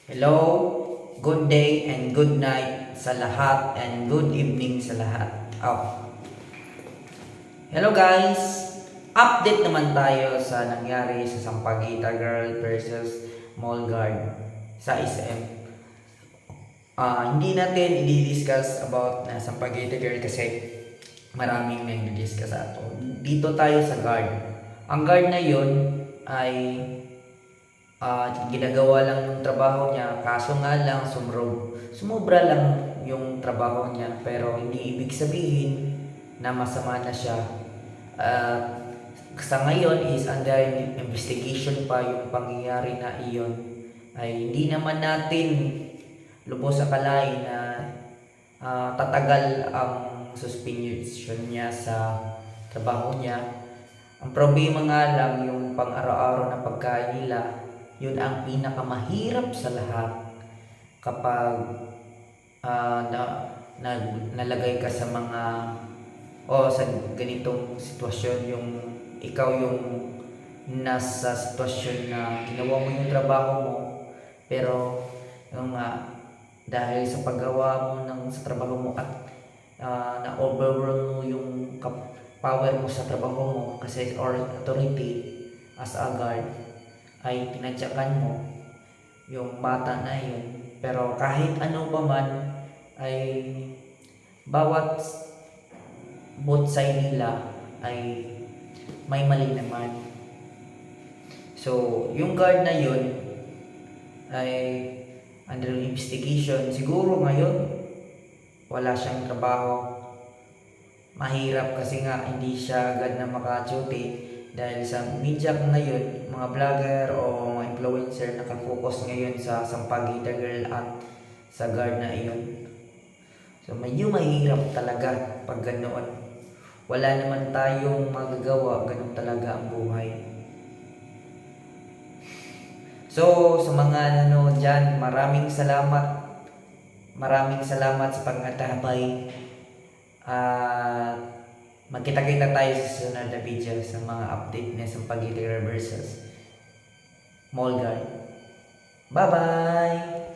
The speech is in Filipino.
Hello, good day and good night sa lahat and good evening sa lahat. Hello guys! Update naman tayo sa nangyari sa Sampaguita Girl versus Mall Guard sa SM. Hindi natin i-discuss about na Sampaguita Girl kasi maraming nag-discuss ato. Dito tayo sa guard. Ang guard na yon ay ginagawa lang yung trabaho niya, kaso nga lang sumobra lang yung trabaho niya, pero hindi ibig sabihin na masama na siya. Sa ngayon is under investigation pa yung pangyayari na iyon. Ay hindi naman natin lubos akalain na tatagal ang suspension niya sa trabaho niya. Ang problema nga lang yung pang-araw-araw na pagkain nila, yun ang pinakamahirap sa lahat kapag nalagay ka sa mga sa ganitong sitwasyon, yung ikaw yung nasa sitwasyon na ginawa mo yung trabaho mo, pero yung dahil sa paggawa mo sa trabaho mo at na-overwhelm mo yung power mo sa trabaho mo kasi or authority as a guard, ay tinatyakan mo yung bata na yun. Pero kahit ano pa man, ay bawat both side nila ay may mali naman. So yung guard na yun ay under investigation. Siguro ngayon wala siyang trabaho. Mahirap kasi nga hindi siya agad na maka-duty dahil sa media ngayon, mga vlogger o mga influencer nakafocus ngayon sa Sampaguita Girl at sa guard na iyon. So medyo mahirap talaga pag ganoon. Wala naman tayong magagawa, ganun talaga ang buhay. So sa mga nanonood dyan, maraming salamat. Maraming salamat sa pagtatabay. Magkita-kita tayo sa susunod na video sa mga update na Sampaguita Girl versus Mall Guard. Bye-bye!